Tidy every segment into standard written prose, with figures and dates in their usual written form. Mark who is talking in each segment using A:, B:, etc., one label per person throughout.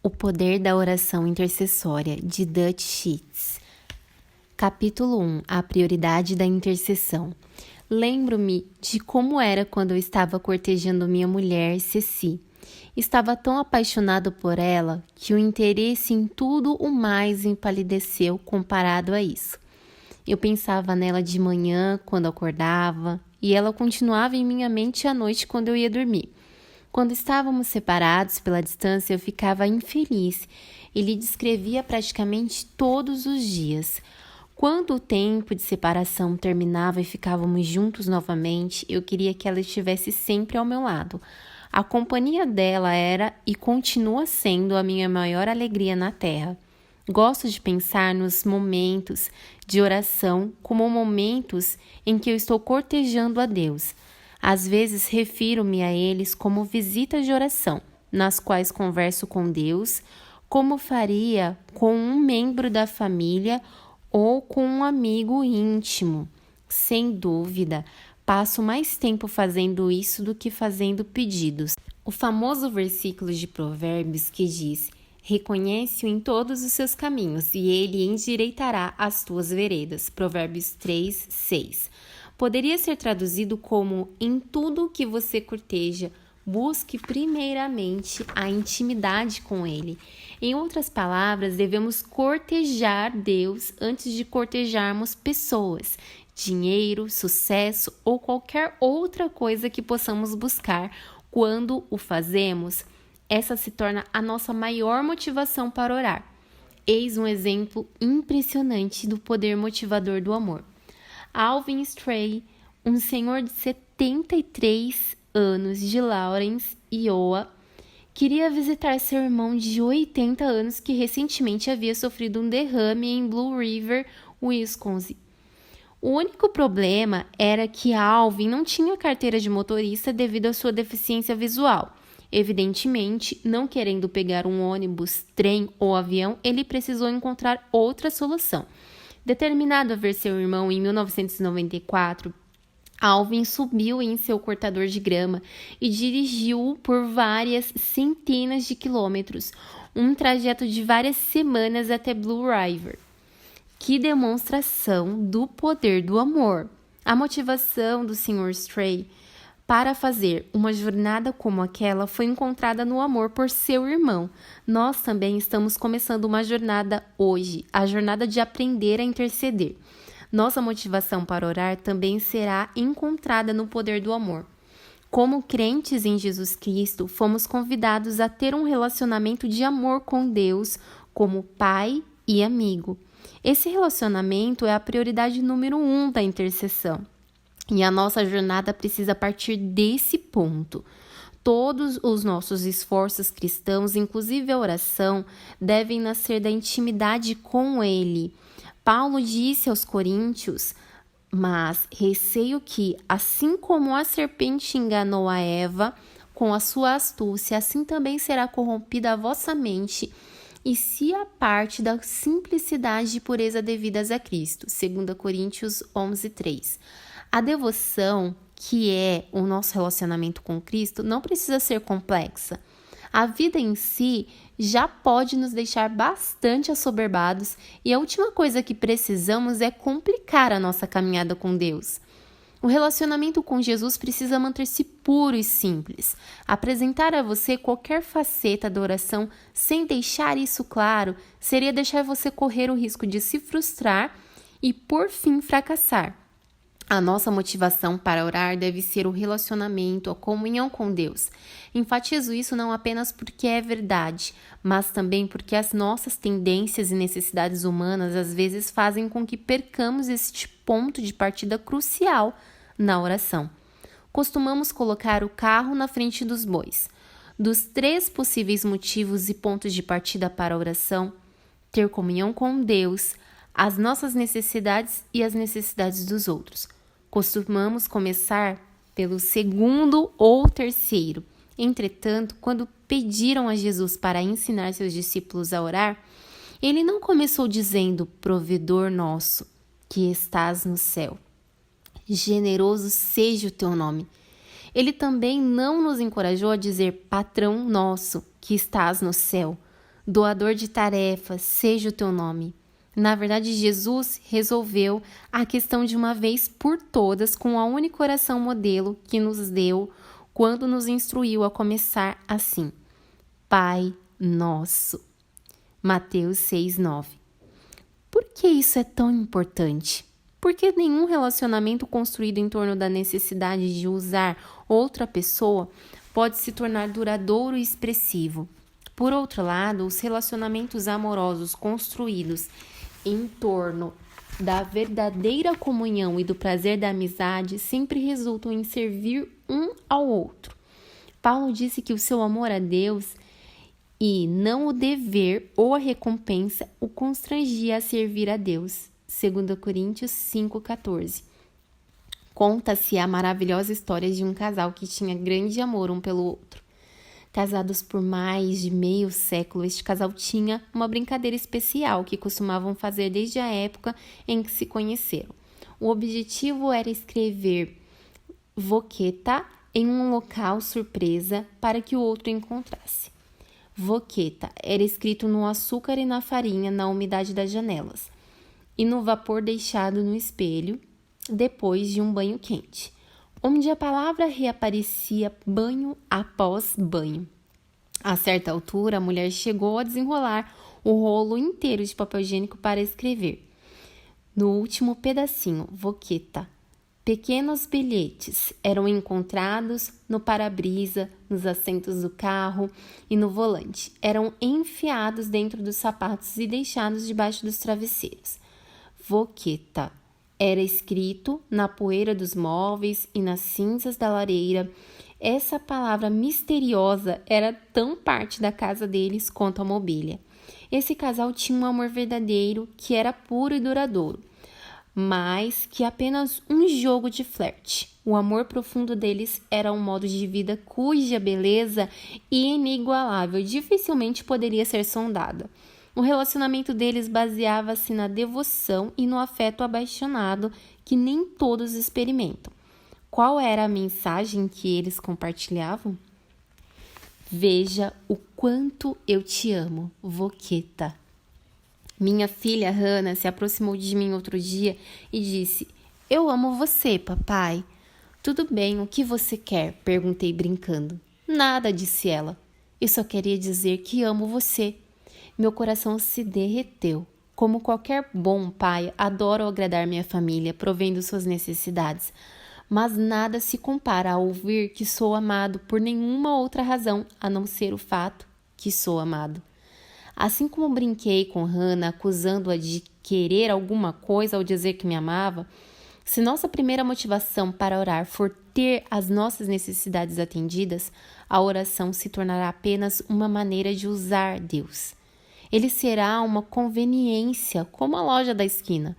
A: O poder da oração intercessória, de Dutch Sheets. Capítulo 1. A prioridade da intercessão. Lembro-me de como era quando eu estava cortejando minha mulher, Ceci. Estava tão apaixonado por ela que o interesse em tudo o mais empalideceu comparado a isso. Eu pensava nela de manhã, quando acordava, e ela continuava em minha mente à noite quando eu ia dormir. Quando estávamos separados pela distância, eu ficava infeliz e lhe descrevia praticamente todos os dias. Quando o tempo de separação terminava e ficávamos juntos novamente, eu queria que ela estivesse sempre ao meu lado. A companhia dela era e continua sendo a minha maior alegria na terra. Gosto de pensar nos momentos de oração como momentos em que eu estou cortejando a Deus. Às vezes refiro-me a eles como visitas de oração, nas quais converso com Deus, como faria com um membro da família ou com um amigo íntimo. Sem dúvida, passo mais tempo fazendo isso do que fazendo pedidos. O famoso versículo de Provérbios que diz: reconhece-o em todos os seus caminhos, e ele endireitará as tuas veredas. Provérbios 3, 6. Poderia ser traduzido como: em tudo que você corteja, busque primeiramente a intimidade com ele. Em outras palavras, devemos cortejar Deus antes de cortejarmos pessoas, dinheiro, sucesso ou qualquer outra coisa que possamos buscar. Quando o fazemos, essa se torna a nossa maior motivação para orar. Eis um exemplo impressionante do poder motivador do amor. Alvin Stray, um senhor de 73 anos de Lawrence, Iowa, queria visitar seu irmão de 80 anos que recentemente havia sofrido um derrame em Blue River, Wisconsin. O único problema era que Alvin não tinha carteira de motorista devido à sua deficiência visual. Evidentemente, não querendo pegar um ônibus, trem ou avião, ele precisou encontrar outra solução. Determinado a ver seu irmão em 1994, Alvin subiu em seu cortador de grama e dirigiu por várias centenas de quilômetros, um trajeto de várias semanas até Blue River. Que demonstração do poder do amor! A motivação do Sr. Stray para fazer uma jornada como aquela foi encontrada no amor por seu irmão. Nós também estamos começando uma jornada hoje, a jornada de aprender a interceder. Nossa motivação para orar também será encontrada no poder do amor. Como crentes em Jesus Cristo, fomos convidados a ter um relacionamento de amor com Deus como pai e amigo. Esse relacionamento é a prioridade número 1 da intercessão. E a nossa jornada precisa partir desse ponto. Todos os nossos esforços cristãos, inclusive a oração, devem nascer da intimidade com Ele. Paulo disse aos Coríntios: mas receio que, assim como a serpente enganou a Eva com a sua astúcia, assim também será corrompida a vossa mente, e se aparte da simplicidade e pureza devidas a Cristo. 2 Coríntios 11, 3. A devoção, que é o nosso relacionamento com Cristo, não precisa ser complexa. A vida em si já pode nos deixar bastante assoberbados e a última coisa que precisamos é complicar a nossa caminhada com Deus. O relacionamento com Jesus precisa manter-se puro e simples. Apresentar a você qualquer faceta da oração sem deixar isso claro seria deixar você correr o risco de se frustrar e, por fim, fracassar. A nossa motivação para orar deve ser o relacionamento, a comunhão com Deus. Enfatizo isso não apenas porque é verdade, mas também porque as nossas tendências e necessidades humanas às vezes fazem com que percamos este ponto de partida crucial na oração. Costumamos colocar o carro na frente dos bois. Dos 3 possíveis motivos e pontos de partida para a oração, ter comunhão com Deus, as nossas necessidades e as necessidades dos outros. Costumamos começar pelo segundo ou terceiro. Entretanto, quando pediram a Jesus para ensinar seus discípulos a orar, ele não começou dizendo: provedor nosso, que estás no céu. Generoso seja o teu nome. Ele também não nos encorajou a dizer: patrão nosso, que estás no céu. doador de tarefas, seja o teu nome. Na verdade, Jesus resolveu a questão de uma vez por todas com a única oração modelo que nos deu quando nos instruiu a começar assim: Pai Nosso. Mateus 6:9. Por que isso é tão importante? Porque nenhum relacionamento construído em torno da necessidade de usar outra pessoa pode se tornar duradouro e expressivo. Por outro lado, os relacionamentos amorosos construídos em torno da verdadeira comunhão e do prazer da amizade sempre resultam em servir um ao outro. Paulo disse que o seu amor a Deus e não o dever ou a recompensa o constrangia a servir a Deus. 2 Coríntios 5,14. Conta-se a maravilhosa história de um casal que tinha grande amor um pelo outro. Casados por mais de meio século, este casal tinha uma brincadeira especial que costumavam fazer desde a época em que se conheceram. O objetivo era escrever voqueta em um local surpresa para que o outro encontrasse. Voqueta era escrito no açúcar e na farinha na umidade das janelas e no vapor deixado no espelho depois de um banho quente, onde a palavra reaparecia banho após banho. A certa altura, a mulher chegou a desenrolar o rolo inteiro de papel higiênico para escrever. No último pedacinho, voqueta, pequenos bilhetes eram encontrados no para-brisa, nos assentos do carro e no volante. Eram enfiados dentro dos sapatos e deixados debaixo dos travesseiros. Voqueta era escrito na poeira dos móveis e nas cinzas da lareira. Essa palavra misteriosa era tão parte da casa deles quanto a mobília. Esse casal tinha um amor verdadeiro que era puro e duradouro, mais que apenas um jogo de flerte. O amor profundo deles era um modo de vida cuja beleza inigualável dificilmente poderia ser sondada. O relacionamento deles baseava-se na devoção e no afeto apaixonado que nem todos experimentam. Qual era a mensagem que eles compartilhavam? Veja o quanto eu te amo, Voqueta. Minha filha Hannah se aproximou de mim outro dia e disse: Eu amo você, papai. Tudo bem, o que você quer? Perguntei brincando. Nada, disse ela. Eu só queria dizer que amo você. Meu coração se derreteu. Como qualquer bom pai, adoro agradar minha família, provendo suas necessidades. Mas nada se compara a ouvir que sou amado por nenhuma outra razão, a não ser o fato que sou amado. Assim como brinquei com Hannah, acusando-a de querer alguma coisa ao dizer que me amava, se nossa primeira motivação para orar for ter as nossas necessidades atendidas, a oração se tornará apenas uma maneira de usar Deus. Ele será uma conveniência, como a loja da esquina.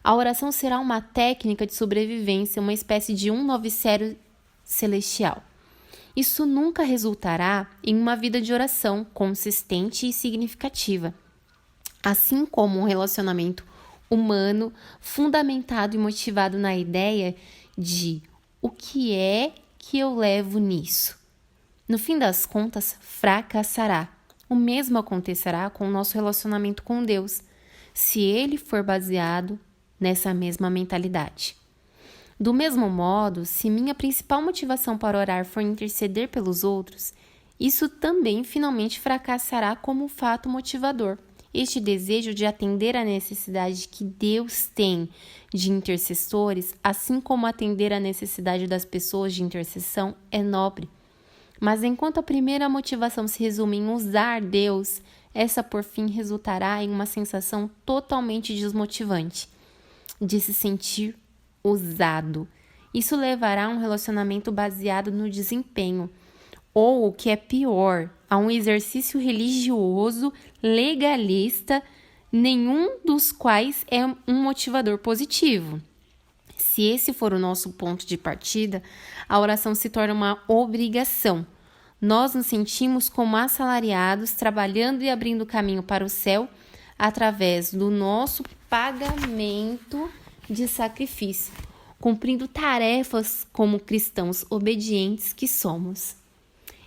A: A oração será uma técnica de sobrevivência, uma espécie de 190 celestial. Isso nunca resultará em uma vida de oração consistente e significativa. Assim como um relacionamento humano fundamentado e motivado na ideia de o que é que eu levo nisso. No fim das contas, fracassará. O mesmo acontecerá com o nosso relacionamento com Deus, se ele for baseado nessa mesma mentalidade. Do mesmo modo, se minha principal motivação para orar for interceder pelos outros, isso também finalmente fracassará como um fato motivador. Este desejo de atender à necessidade que Deus tem de intercessores, assim como atender à necessidade das pessoas de intercessão, é nobre. Mas enquanto a primeira motivação se resume em usar Deus, essa por fim resultará em uma sensação totalmente desmotivante, de se sentir usado. Isso levará a um relacionamento baseado no desempenho, ou, o que é pior, a um exercício religioso, legalista, nenhum dos quais é um motivador positivo. Se esse for o nosso ponto de partida, a oração se torna uma obrigação. Nós nos sentimos como assalariados, trabalhando e abrindo caminho para o céu através do nosso pagamento de sacrifício, cumprindo tarefas como cristãos obedientes que somos.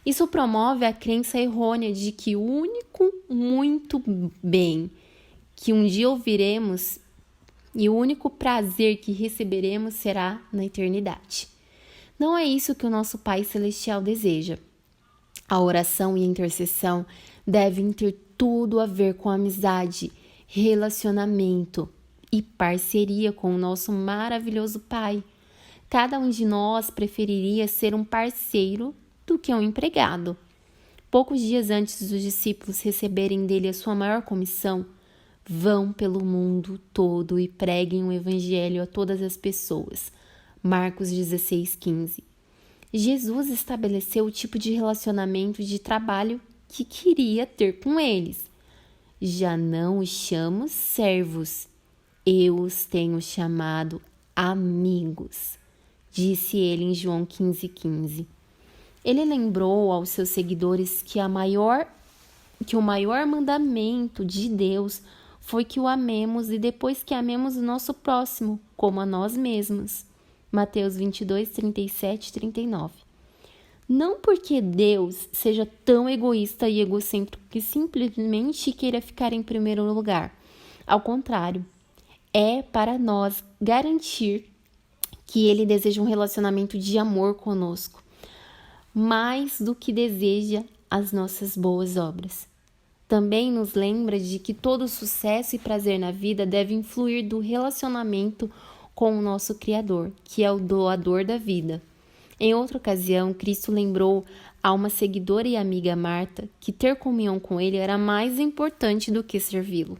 A: Isso promove a crença errônea de que o único muito bem que um dia ouviremos e o único prazer que receberemos será na eternidade. Não é isso que o nosso Pai Celestial deseja. A oração e a intercessão devem ter tudo a ver com amizade, relacionamento e parceria com o nosso maravilhoso Pai. Cada um de nós preferiria ser um parceiro do que um empregado. Poucos dias antes dos discípulos receberem dele a sua maior comissão, vão pelo mundo todo e preguem o evangelho a todas as pessoas. Marcos 16:15. Jesus estabeleceu o tipo de relacionamento e de trabalho que queria ter com eles. Já não os chamo servos, eu os tenho chamado amigos, disse ele em João 15:15. Ele lembrou aos seus seguidores que o maior mandamento de Deus foi que o amemos e depois que amemos o nosso próximo, como a nós mesmos. Mateus 22, 37 e 39. Não porque Deus seja tão egoísta e egocêntrico que simplesmente queira ficar em primeiro lugar. Ao contrário, é para nós garantir que Ele deseja um relacionamento de amor conosco, mais do que deseja as nossas boas obras. Também nos lembra de que todo sucesso e prazer na vida deve fluir do relacionamento com o nosso Criador, que é o doador da vida. Em outra ocasião, Cristo lembrou a uma seguidora e amiga Marta que ter comunhão com ele era mais importante do que servi-lo.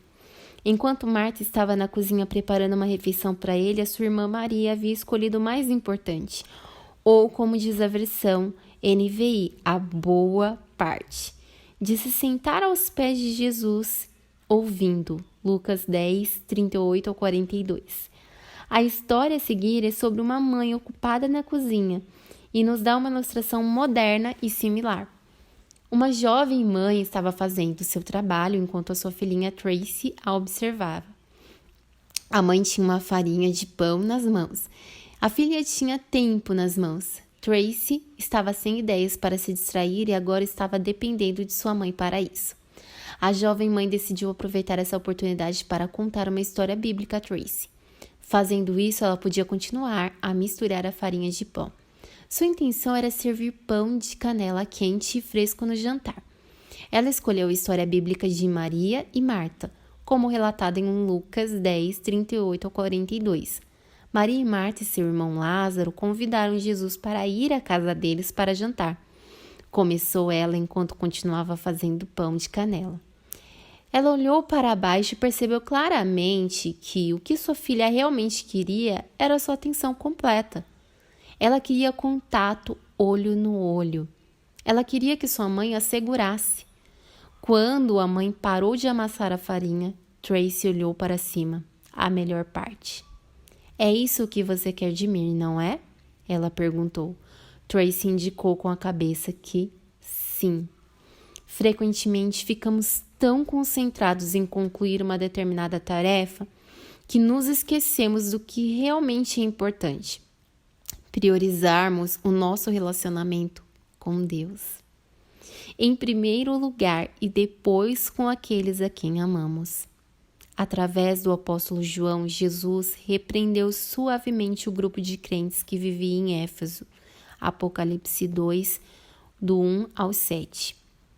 A: Enquanto Marta estava na cozinha preparando uma refeição para ele, a sua irmã Maria havia escolhido o mais importante, ou como diz a versão NVI, a boa parte, de se sentar aos pés de Jesus, ouvindo. Lucas 10, 38 ao 42. A história a seguir é sobre uma mãe ocupada na cozinha e nos dá uma ilustração moderna e similar. Uma jovem mãe estava fazendo seu trabalho enquanto a sua filhinha Tracy a observava. A mãe tinha uma farinha de pão nas mãos. A filha tinha tempo nas mãos. Tracy estava sem ideias para se distrair e agora estava dependendo de sua mãe para isso. A jovem mãe decidiu aproveitar essa oportunidade para contar uma história bíblica a Tracy. Fazendo isso, ela podia continuar a misturar a farinha de pão. Sua intenção era servir pão de canela quente e fresco no jantar. Ela escolheu a história bíblica de Maria e Marta, como relatada em Lucas 10, 38 ao 42. Maria e Marta e seu irmão Lázaro convidaram Jesus para ir à casa deles para jantar. Começou ela enquanto continuava fazendo pão de canela. Ela olhou para baixo e percebeu claramente que o que sua filha realmente queria era sua atenção completa. Ela queria contato olho no olho. Ela queria que sua mãe a segurasse. Quando a mãe parou de amassar a farinha, Tracy olhou para cima, a melhor parte. É isso que você quer de mim, não é? Ela perguntou. Tracy indicou com a cabeça que sim. Frequentemente ficamos tão concentrados em concluir uma determinada tarefa que nos esquecemos do que realmente é importante. Priorizarmos o nosso relacionamento com Deus. Em primeiro lugar e depois com aqueles a quem amamos. Através do apóstolo João, Jesus repreendeu suavemente o grupo de crentes que vivia em Éfeso. Apocalipse 2, do 1 ao 7.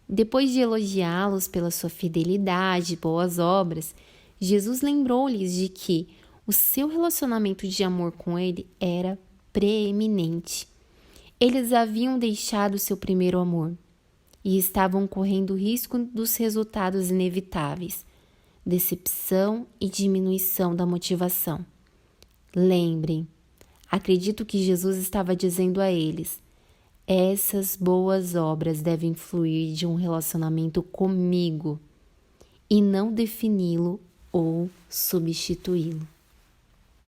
A: Depois de elogiá-los pela sua fidelidade e boas obras, Jesus lembrou-lhes de que o seu relacionamento de amor com ele era preeminente. Eles haviam deixado seu primeiro amor e estavam correndo o risco dos resultados inevitáveis, decepção e diminuição da motivação. Lembrem, acredito que Jesus estava dizendo a eles: essas boas obras devem fluir de um relacionamento comigo e não defini-lo ou substituí-lo.